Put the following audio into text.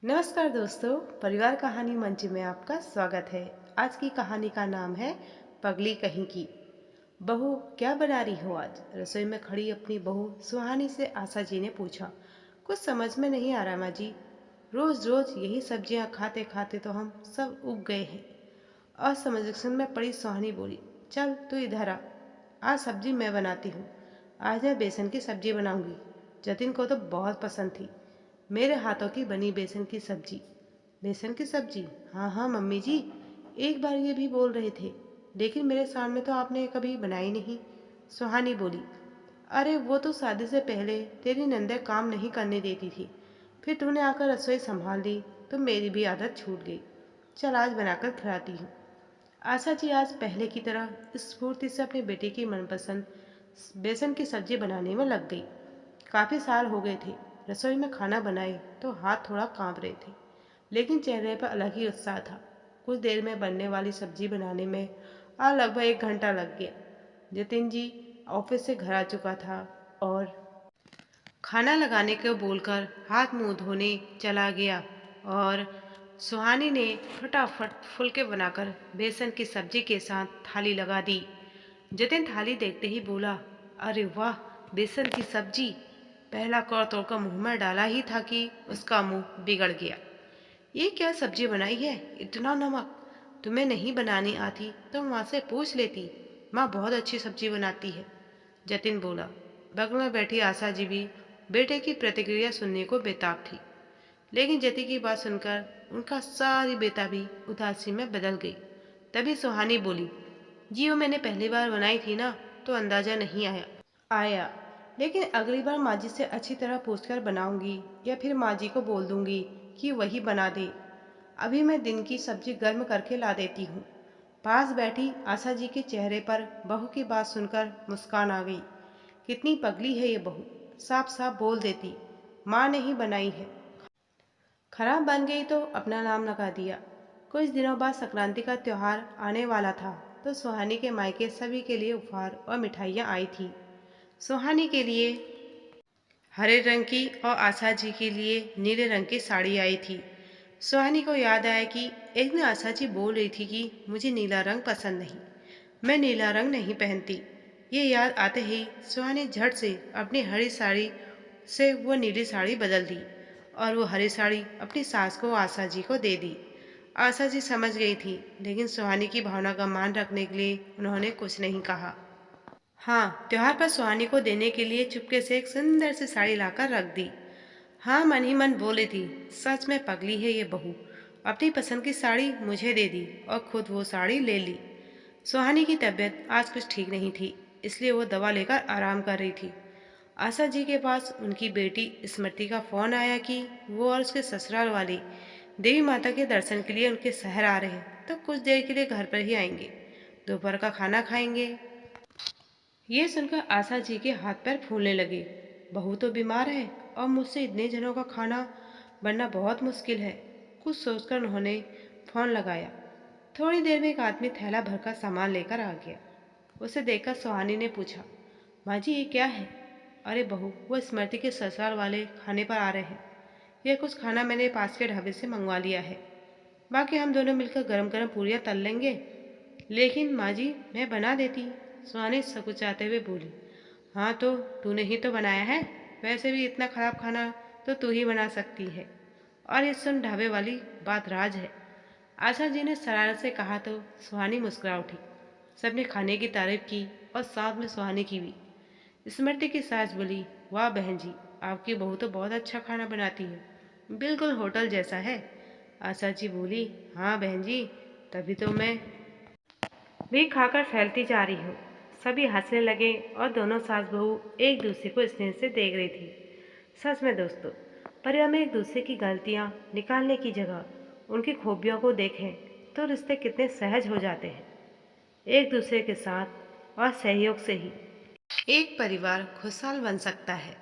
नमस्कार दोस्तों, परिवार कहानी मंच में आपका स्वागत है। आज की कहानी का नाम है पगली कहीं की। बहू, क्या बना रही हो आज? रसोई में खड़ी अपनी बहू सुहानी से आशा जी ने पूछा। कुछ समझ में नहीं आ रहा माँ जी। रोज रोज यही सब्जियां खाते खाते तो हम सब उग गए हैं। असमंजस में पड़ी सुहानी बोली, चल तू इधर आ, आज सब्जी मैं बनाती हूँ। आज मैं बेसन की सब्जी बनाऊंगी। जतिन को तो बहुत पसंद थी मेरे हाथों की बनी बेसन की सब्जी। बेसन की सब्जी? हाँ हाँ मम्मी जी, एक बार ये भी बोल रहे थे, लेकिन मेरे सामने तो आपने कभी बनाई नहीं। सुहानी बोली, अरे वो तो शादी से पहले तेरी नंदे काम नहीं करने देती थी, फिर तूने आकर रसोई संभाल ली तो मेरी भी आदत छूट गई। चल आज बनाकर खिलाती हूँ। आशा जी आज पहले की तरह स्फूर्ति से अपने बेटे की मनपसंद बेसन की सब्जी बनाने में लग गई। काफ़ी साल हो गए थे रसोई में खाना बनाए तो हाथ थोड़ा कांप रहे थे, लेकिन चेहरे पर अलग ही उत्साह था। कुछ देर में बनने वाली सब्जी बनाने में आज लगभग 1 घंटा लग गया। जतिन जी ऑफिस से घर आ चुका था और खाना लगाने को बोलकर हाथ मुंह धोने चला गया और सुहानी ने फटाफट फुलके बनाकर बेसन की सब्जी के साथ थाली लगा दी। जतिन थाली देखते ही बोला, अरे वाह, बेसन की सब्जी। पहला कौर तोड़कर मुंह में डाला ही था कि उसका मुंह बिगड़ गया। ये क्या सब्जी बनाई है, इतना नमक? तुम्हें नहीं बनानी आती तो माँ से पूछ लेती, माँ बहुत अच्छी सब्जी बनाती है। जतिन बोला। बगल में बैठी आशा जी भी बेटे की प्रतिक्रिया सुनने को बेताब थी, लेकिन जति की बात सुनकर उनका सारी बेताबी उदासी में बदल गई। तभी सुहानी बोली, जी वो मैंने पहली बार बनाई थी ना, तो अंदाजा नहीं आया, लेकिन अगली बार माँ जी से अच्छी तरह पूछकर बनाऊंगी या फिर माँ जी को बोल दूंगी कि वही बना दे। अभी मैं दिन की सब्जी गर्म करके ला देती हूँ। पास बैठी आशा जी के चेहरे पर बहू की बात सुनकर मुस्कान आ गई। कितनी पगली है ये बहू, साफ साफ बोल देती माँ ने ही बनाई है। खराब बन गई तो अपना नाम लगा दिया। कुछ दिनों बाद संक्रांति का त्योहार आने वाला था, तो सुहानी के मायके सभी के लिए उपहार और मिठाइयाँ आई थी। सुहानी के लिए हरे रंग की और आशा जी के लिए नीले रंग की साड़ी आई थी। सुहानी को याद आया कि एक दिन आशा जी बोल रही थी कि मुझे नीला रंग पसंद नहीं, मैं नीला रंग नहीं पहनती। ये याद आते ही सुहानी झट से अपनी हरी साड़ी से वो नीली साड़ी बदल दी और वो हरी साड़ी अपनी सास को आशा जी को दे दी। आशा जी समझ गई थी, लेकिन सुहानी की भावना का मान रखने के लिए उन्होंने कुछ नहीं कहा। हाँ, त्योहार पर सुहानी को देने के लिए चुपके से एक सुंदर सी साड़ी लाकर रख दी। हाँ, मन ही मन बोले थी, सच में पगली है ये बहू, अपनी पसंद की साड़ी मुझे दे दी और खुद वो साड़ी ले ली। सुहानी की तबीयत आज कुछ ठीक नहीं थी, इसलिए वो दवा लेकर आराम कर रही थी। आशा जी के पास उनकी बेटी स्मृति का फोन आया कि वो और उसके ससुराल वाली देवी माता के दर्शन के लिए उनके शहर आ रहे हैं, तो कुछ देर के लिए घर पर ही आएंगे, दोपहर का खाना खाएंगे। ये सुनकर आशा जी के हाथ पैर फूलने लगे। बहू तो बीमार है और मुझसे इतने जनों का खाना बनना बहुत मुश्किल है। कुछ सोचकर उन्होंने फोन लगाया। थोड़ी देर में एक आदमी थैला भरकर सामान लेकर आ गया। उसे देखकर सुहानी ने पूछा, माँ जी ये क्या है? अरे बहू, वो स्मृति के ससुराल वाले खाने पर आ रहे हैं। यह कुछ खाना मैंने पास के ढाबे से मंगवा लिया है, बाकी हम दोनों मिलकर गरम गरम पूरियाँ तल लेंगे। लेकिन माँ जी मैं बना देती, सुहानी सकुचाते हुए बोली। हाँ तो तूने ही तो बनाया है, वैसे भी इतना खराब खाना तो तू ही बना सकती है। और इस सुन ढाबे वाली बात राज है, आशा जी ने शरारत से कहा तो सुहानी मुस्कुरा उठी। सबने खाने की तारीफ की और साथ में सुहानी की भी। स्मृति की सास बोली, वाह बहन जी, आपकी बहू तो बहुत अच्छा खाना बनाती है, बिल्कुल होटल जैसा है। आशा जी बोली, हाँ बहन जी, तभी तो मैं भी खाकर फैलती जा रही हूँ। सभी हंसने लगे और दोनों सास बहू एक दूसरे को स्नेह से देख रही थी। सच में दोस्तों, परिवार में एक दूसरे की गलतियाँ निकालने की जगह उनकी खूबियों को देखें तो रिश्ते कितने सहज हो जाते हैं। एक दूसरे के साथ और सहयोग से ही एक परिवार खुशहाल बन सकता है।